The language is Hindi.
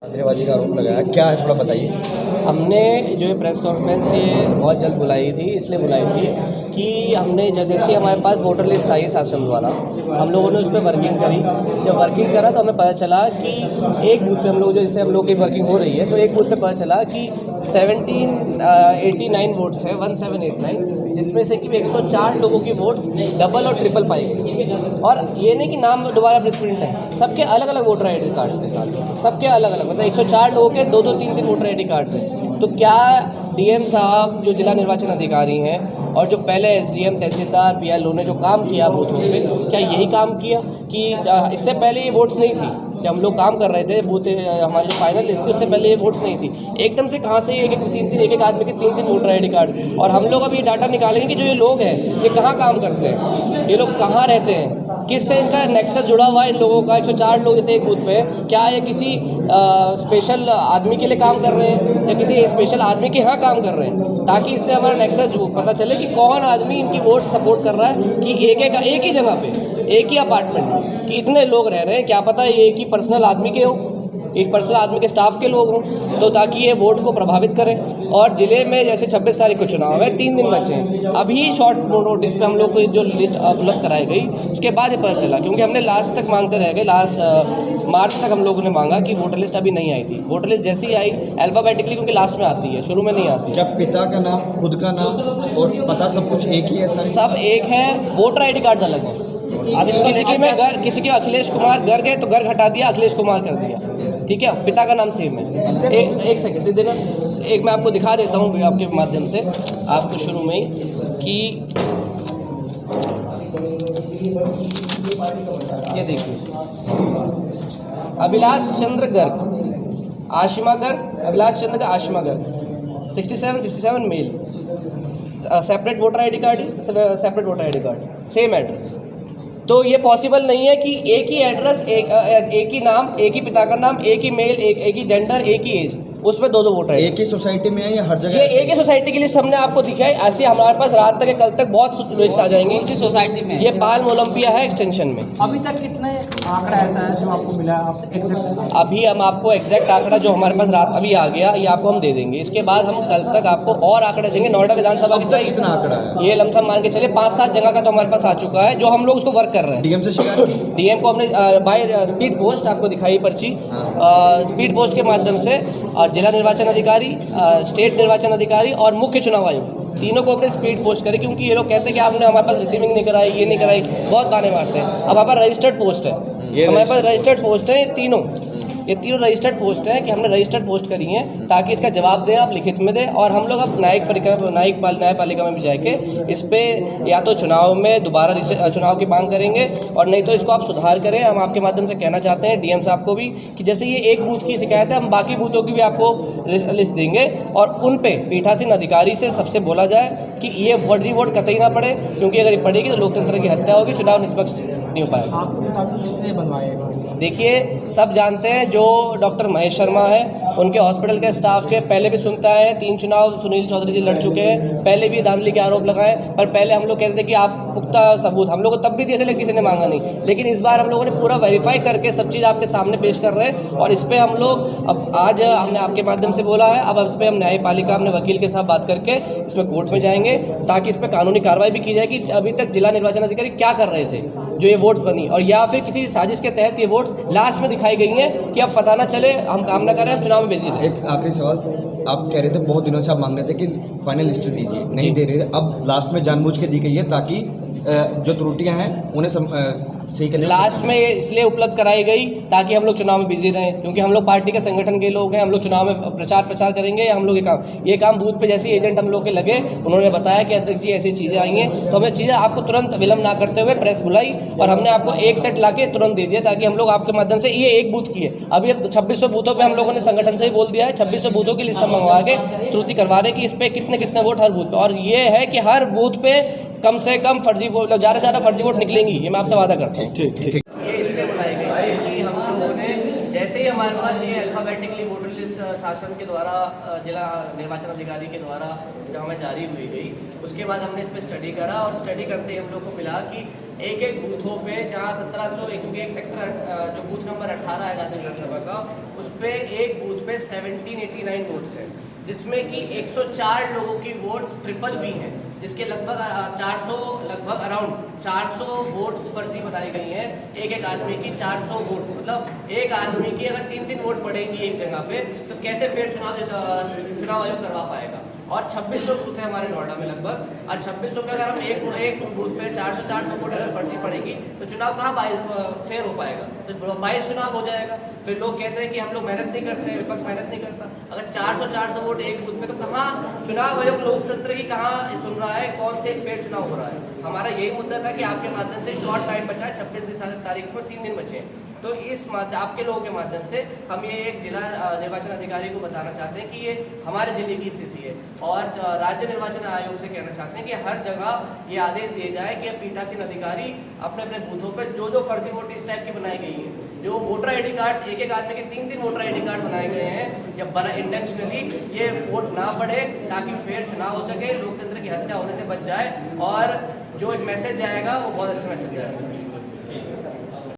धांधलीबाजी का आरोप लगाया, क्या है थोड़ा बताइए। हमने जो ये प्रेस कॉन्फ्रेंस ये बहुत जल्द बुलाई थी, इसलिए बुलाई थी कि हमने जैसे हमारे पास वोटर लिस्ट आई शासन द्वारा, हम लोगों ने उस पर वर्किंग करी। जब वर्किंग करा तो हमें पता चला कि एक बूथ पे हम लोग जैसे हम लोग की वर्किंग हो रही है, तो एक बूथ पे पता चला कि 1789 वोट्स हैं, 1789, जिसमें से कि 104 लोगों की वोट्स डबल और ट्रिपल पाई गई। और ये नहीं कि नाम दोबारा प्रिस्प्रिंट है, सबके अलग अलग वोटर आई डी कार्ड्स के साथ, सबके अलग अलग, मतलब 104 लोगों के 2-2 3-3 वोटर आई डी कार्ड्स हैं। तो क्या डीएम साहब जो जिला निर्वाचन अधिकारी हैं और जो पहले एसडीएम तहसीलदार पीएलओ ने जो काम किया बूथों पे, क्या यही काम किया कि इससे पहले ये वोट्स नहीं थी? जब हम लोग काम कर रहे थे बूथ हमारी जो फाइनल लिस्ट थी उससे पहले ये वोट्स नहीं थी। एकदम से कहाँ से एक एक आदमी के 3-3 वोटर आई डी कार्ड? और हम लोग अब ये डाटा निकालेंगे कि जो ये लोग हैं ये कहाँ काम करते हैं, ये लोग कहाँ रहते हैं, किससे इनका नेक्सस जुड़ा हुआ है इन लोगों का। 104 लोग जैसे एक बूथ पे, क्या ये किसी स्पेशल आदमी के लिए काम कर रहे हैं या किसी स्पेशल आदमी के यहाँ काम कर रहे हैं, ताकि इससे हमारा नेक्सस पता चले कि कौन आदमी इनकी वोट सपोर्ट कर रहा है। कि एक ही जगह पे, एक ही अपार्टमेंट में कि इतने लोग रह रहे हैं, क्या पता ये एक ही पर्सनल आदमी के हो, एक पर्सनल आदमी के स्टाफ के लोग हों, तो ताकि ये वोट को प्रभावित करें। और ज़िले में जैसे 26 तारीख को चुनाव है, 3 दिन बचे हैं, अभी शॉर्ट नोटिस पे हम लोग को जो लिस्ट उपलब्ध कराई गई उसके बाद ये पता चला, क्योंकि हमने लास्ट तक मांगते रह गए, लास्ट मार्च तक हम लोगों ने मांगा कि वोटर लिस्ट अभी नहीं आई थी। वोटर लिस्ट जैसी ही आई अल्फ़ाबेटिकली, क्योंकि लास्ट में आती है, शुरू में नहीं आती। क्या पिता का नाम, खुद का नाम और पता सब कुछ एक ही है? सब एक है, वोटर आई डी कार्ड्स अलग हैं। किसी के अखिलेश कुमार घर गए तो घर हटा दिया, अखिलेश कुमार कर दिया, ठीक है, पिता का नाम सेम है। एक सेकंड देना, एक मैं आपको दिखा देता हूँ आपके माध्यम से, आपको शुरू में ही कि ये देखिए, अभिलाष चंद्र गर्ग, आशिमा गर्ग, अभिलाष चंद्र का Ashima Garg, 67 male, separate voter I D card, separate voter I D card, same address. तो ये पॉसिबल नहीं है कि एक ही एड्रेस, एक ही नाम, एक ही पिता का नाम, एक ही मेल, एक ही जेंडर, एक ही एज, उसमें दो वोटर है। एक ही सोसाइटी में है या हर जगह? ये एक ही सोसाइटी की लिस्ट हमने आपको दिखाई। ऐसे हमारे पास रात तक कल तक बहुत लिस्ट आ जाएंगी। कौन सी सोसाइटी में? ये पाल्म ओलंपिया है एक्सटेंशन में। अभी तक कितने आंकड़ा ऐसा है जो आपको मिला, आप एग्जैक्ट? अभी हम आपको एग्जैक्ट आंकड़ा जो हमारे पास रात अभी आ गया ये आपको हम दे देंगे। इसके बाद हम कल तक आपको और आंकड़े देंगे। नोएडा विधानसभा की तो कितना आंकड़ा है? ये लमसम मान के चलिए 5-7 जगह का तो हमारे पास आ चुका है, जो हम लोग उसको वर्क कर रहे हैं। डीएम से शिकायत की? डीएम को हमने बाय स्पीड पोस्ट आपको दिखाई पर्ची, स्पीड पोस्ट के माध्यम से, और जिला निर्वाचन अधिकारी, स्टेट निर्वाचन अधिकारी और मुख्य चुनाव आयोग, तीनों को अपने स्पीड पोस्ट करें। क्योंकि ये लोग कहते हैं कि आपने हमारे पास रिसीविंग नहीं कराई, ये नहीं कराई, बहुत गाने मारते हैं। अब हमारे पास रजिस्टर्ड पोस्ट है, हमारे पास रजिस्टर्ड पोस्ट है, ये तीनों रजिस्टर्ड पोस्ट है कि हमने रजिस्टर्ड पोस्ट करी हैं, ताकि इसका जवाब दें आप लिखित में दें। और हम लोग अब न्यायपालिका में भी जाके इस पर या तो चुनाव में दोबारा चुनाव की मांग करेंगे, और नहीं तो इसको आप सुधार करें। हम आपके माध्यम से कहना चाहते हैं डीएम साहब को भी कि जैसे ये एक बूथ की शिकायत है, हम बाकी बूथों की भी आपको लिस्ट देंगे, और उन पे पीठासीन अधिकारी से सबसे बोला जाए कि ये फर्जी वोट कतई ना पड़े, क्योंकि अगर ये पड़ेगी तो लोकतंत्र की हत्या होगी, चुनाव निष्पक्ष नहीं हो पाएगा। आपको मुताबिक किसने बनवाए? देखिए, सब जानते हैं, जो डॉक्टर महेश शर्मा है उनके हॉस्पिटल के स्टाफ के पहले भी सुनता है, 3 चुनाव सुनील चौधरी जी लड़ चुके हैं, पहले भी धांधली के आरोप लगाए। पर पहले हम लोग कहते थे कि आप पुख्ता सबूत, हम लोग को तब भी दिए थे लेकिन किसी ने मांगा नहीं। लेकिन इस बार हम लोगों ने पूरा वेरीफाई करके सब चीज़ आपके सामने पेश कर रहे हैं, और इस पर हम लोग अब आज हमने आपके माध्यम से बोला है, अब इस पर हम न्यायपालिका, हमने वकील के साथ बात करके इसमें कोर्ट में जाएंगे, ताकि इस पर कानूनी कार्रवाई भी की जाए कि अभी तक जिला निर्वाचन अधिकारी क्या कर रहे थे जो ये वोट्स बनी, और या फिर किसी साजिश के तहत ये वोट्स लास्ट में दिखाई गई हैं कि अब पता ना चले, हम काम ना करें, हम चुनाव में बेसी रहे। एक आखिरी सवाल, आप कह रहे थे बहुत दिनों से आप मांग रहे थे कि फाइनल लिस्ट दीजिए, नहीं दे रहे थे, अब लास्ट में जानबूझ के दी गई है ताकि जो त्रुटियां हैं उन्हें सही करने। लास्ट में इसलिए उपलब्ध कराई गई ताकि हम लोग चुनाव में बिजी रहें, क्योंकि हम लोग पार्टी के संगठन के लोग हैं, हम लोग चुनाव में प्रचार करेंगे। हम लोग ये काम बूथ पे जैसे एजेंट हम लोग के लगे, उन्होंने बताया कि अध्यक्ष जी ऐसी चीज़ें आई हैं, तो हमने चीज़ें आपको तुरंत विलम्ब ना करते हुए प्रेस बुलाई, और हमने आपको एक सेट ला के तुरंत दे दिया, ताकि हम लोग आपके माध्यम से, ये एक बूथ की है, अभी अब 2600 बूथों पर हम लोगों ने संगठन से ही बोल दिया है, 2600 बूथों की लिस्ट हम मंगवा के त्रुटि करवा रहे हैं कि इस पर कितने वोट हर बूथ पर, और ये है कि हर बूथ पे कम से कम फर्जी वोट, ज़्यादा से ज़्यादा फर्जी वोट निकलेंगी, ये मैं आपसे वादा करता हूँ। ठीक। ये इसलिए बुलाई गई कि हम लोगों ने, जैसे ही हमारे पास ये अल्फ़ाबेटिकली वोटर लिस्ट शासन के द्वारा, जिला निर्वाचन अधिकारी के द्वारा जब हमें जारी हुई गई, उसके बाद हमने इस पर स्टडी करा, और स्टडी करते ही हम लोग को मिला कि एक एक बूथों पे जहाँ 1700 क्योंकि एक सेक्टर जो बूथ नंबर 18 है जाती विधानसभा का, उस पर एक बूथ पे 1789 वोट्स हैं, जिसमें कि 104 लोगों की वोट्स ट्रिपल बी हैं, जिसके लगभग 400 लगभग अराउंड 400 वोट्स फर्जी बनाई गई हैं। एक एक आदमी की 400 वोट, मतलब एक आदमी की अगर 3-3 वोट पड़ेंगी एक जगह पे तो कैसे फिर चुनाव आयोग करवा पाएगा। और 2600 बूथ है हमारे नोएडा में लगभग, और 2600 पे अगर हम एक बूथ पे 400 वोट अगर फर्जी पड़ेगी तो चुनाव कहाँ 22 फेयर हो पाएगा, तो 22 चुनाव हो जाएगा। फिर लोग कहते हैं कि हम लोग मेहनत नहीं करते हैं, विपक्ष मेहनत नहीं करता। अगर 400 वोट एक बूथ पे तो कहाँ चुनाव आयोग लोकतंत्र की कहाँ सुन रहा है, कौन से एक फेयर चुनाव हो रहा है। हमारा यही मुद्दा था कि आपके माध्यम से शॉर्ट टाइम बचा है, 26 तारीख को 3 दिन बचे हैं, तो इस आपके लोगों के माध्यम से हम ये एक जिला निर्वाचन अधिकारी को बताना चाहते हैं कि ये हमारे जिले की स्थिति है, और राज्य निर्वाचन आयोग से कहना चाहते हैं कि हर जगह ये आदेश दिए जाए कि पीठासीन अधिकारी अपने अपने बूथों पर जो फर्जी वोट इस टाइप की बनाई गई है, जो वोटर आई डी कार्ड एक आदमी के 3-3 वोटर आई डी कार्ड बनाए गए हैं या बना इंटेंशनली, ये वोट ना पड़े ताकि फेयर चुनाव हो सके, लोकतंत्र की हत्या होने से बच जाए, और जो एक मैसेज जाएगा वो बहुत अच्छा मैसेज जाएगा।